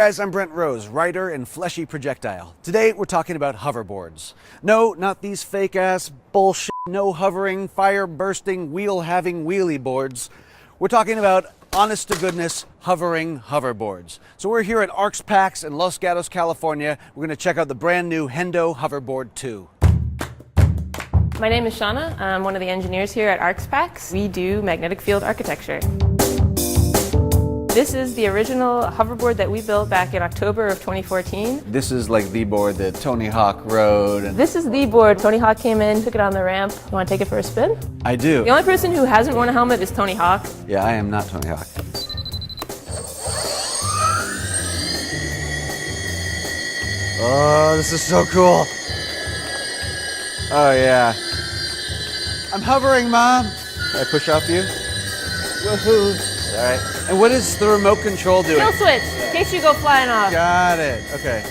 guys, I'm Brent Rose, writer and fleshy projectile. Today we're talking about hoverboards. No, not these fake-ass bullshit, no hovering, fire-bursting, wheel-having wheelie boards. We're talking about honest-to-goodness hovering hoverboards. So we're here at XPAX in Los Gatos, California. We're going to check out the brand new Hendo Hoverboard 2. My name is Shauna. I'm one of the engineers here at XPAX. We do magnetic field architecture. This is the original hoverboard that we built back in October of 2014. This is like the board that Tony Hawk rode. This is the board. Tony Hawk came in, took it on the ramp. You want to take it for a spin? I do. The only person who hasn't worn a helmet is Tony Hawk. Yeah, I am not Tony Hawk. Oh, this is so cool. Oh yeah. I'm hovering, Mom. Can I push off you? Woohoo. All right. And what is the remote control doing? Kill switch, in case you go flying off. Got it. Okay.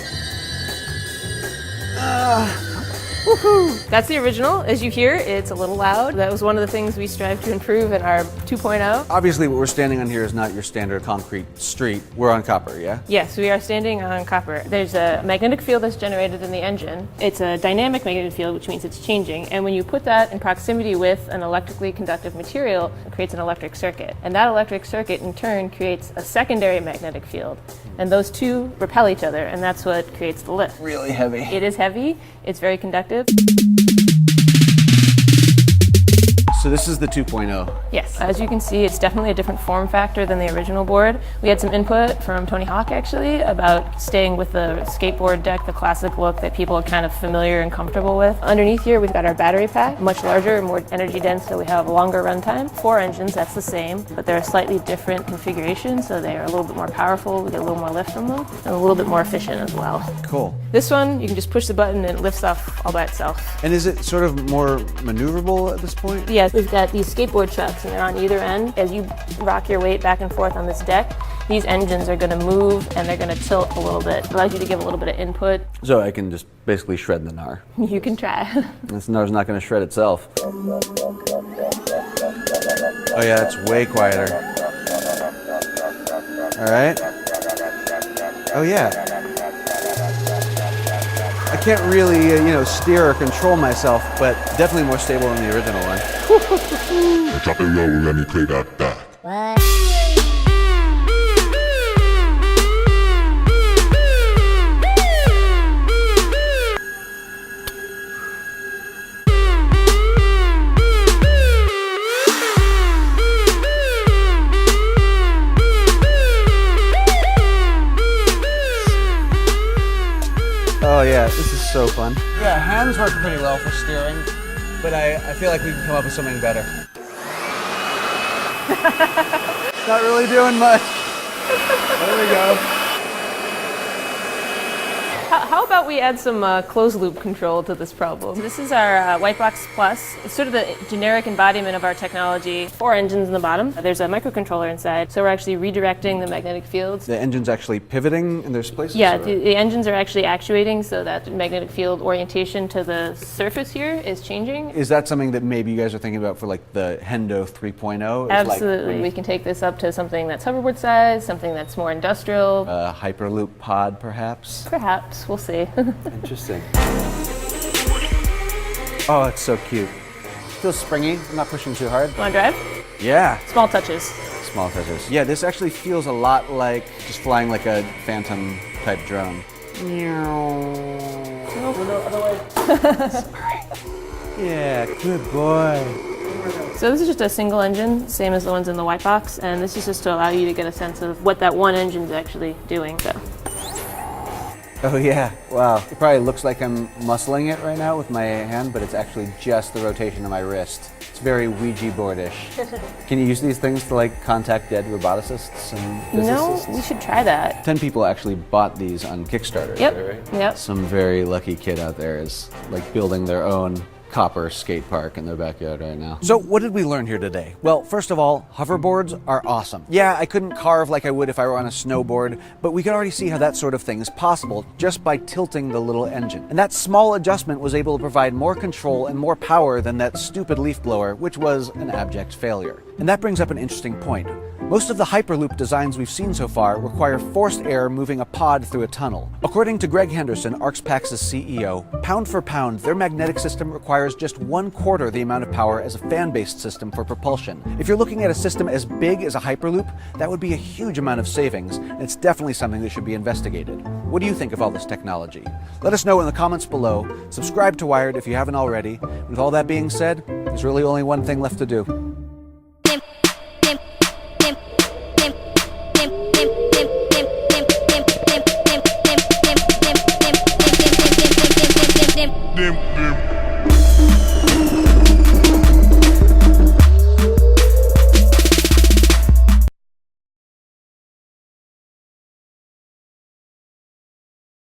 Woohoo! That's the original. As you hear, it's a little loud. That was one of the things we strive to improve in our 2.0. Obviously, what we're standing on here is not your standard concrete street. We're on copper, yeah? Yes, we are standing on copper. There's a magnetic field that's generated in the engine. It's a dynamic magnetic field, which means it's changing. And when you put that in proximity with an electrically conductive material, it creates an electric circuit. And that electric circuit, in turn, creates a secondary magnetic field. And those two repel each other, and that's what creates the lift. Really heavy. It is heavy. It's very conductive. So this is the 2.0. Yes, as you can see, it's definitely a different form factor than the original board. We had some input from Tony Hawk, actually, about staying with the skateboard deck, the classic look that people are kind of familiar and comfortable with. Underneath here, we've got our battery pack, much larger and more energy dense, so we have a longer runtime. 4 engines, that's the same, but they're a slightly different configuration, so they are a little bit more powerful, we get a little more lift from them, and a little bit more efficient as well. Cool. This one, you can just push the button and it lifts off all by itself. And is it sort of more maneuverable at this point? Yeah, we've got these skateboard trucks and they're on either end. As you rock your weight back and forth on this deck, these engines are going to move and they're going to tilt a little bit. It allows you to give a little bit of input. So I can just basically shred the gnar. You can try. This gnar's not going to shred itself. Oh yeah, it's way quieter. All right. Oh yeah. I can't really, steer or control myself, but definitely more stable than the original one. Drop it low, let me play that back. Oh yeah, this is so fun. Yeah, hands work pretty well for steering, but I feel like we can come up with something better. Not really doing much. There we go. How about we add some closed loop control to this problem? This is our White Box Plus. It's sort of the generic embodiment of our technology. 4 engines in the bottom. There's a microcontroller inside, so we're actually redirecting the magnetic fields. The engine's actually pivoting in their places? Yeah, the engines are actually actuating so that the magnetic field orientation to the surface here is changing. Is that something that maybe you guys are thinking about for like the Hendo 3.0? Absolutely. We can take this up to something that's hoverboard size, something that's more industrial. A Hyperloop pod, perhaps? Perhaps. We'll see. Interesting. Oh, it's so cute. Feels springy. I'm not pushing too hard. Want to drive? Yeah. Small touches. Small touches. Yeah, this actually feels a lot like just flying like a Phantom type drone. Sorry. Yeah, good boy. So this is just a single engine, same as the ones in the white box, and this is just to allow you to get a sense of what that one engine is actually doing. So. Oh yeah, wow. It probably looks like I'm muscling it right now with my hand, but it's actually just the rotation of my wrist. It's very Ouija boardish. Can you use these things to like contact dead roboticists and physicists? No, we should try that. 10 people actually bought these on Kickstarter. Yep. Right? Yep. Some very lucky kid out there is like building their own copper skate park in their backyard right now. So what did we learn here today? Well, first of all, hoverboards are awesome. Yeah, I couldn't carve like I would if I were on a snowboard, but we could already see how that sort of thing is possible just by tilting the little engine. And that small adjustment was able to provide more control and more power than that stupid leaf blower, which was an abject failure. And that brings up an interesting point. Most of the Hyperloop designs we've seen so far require forced air moving a pod through a tunnel. According to Greg Henderson, ArxPax's CEO, pound for pound, their magnetic system requires just 1/4 the amount of power as a fan-based system for propulsion. If you're looking at a system as big as a Hyperloop, that would be a huge amount of savings, and it's definitely something that should be investigated. What do you think of all this technology? Let us know in the comments below. Subscribe to Wired if you haven't already. With all that being said, there's really only one thing left to do. Dim, dim.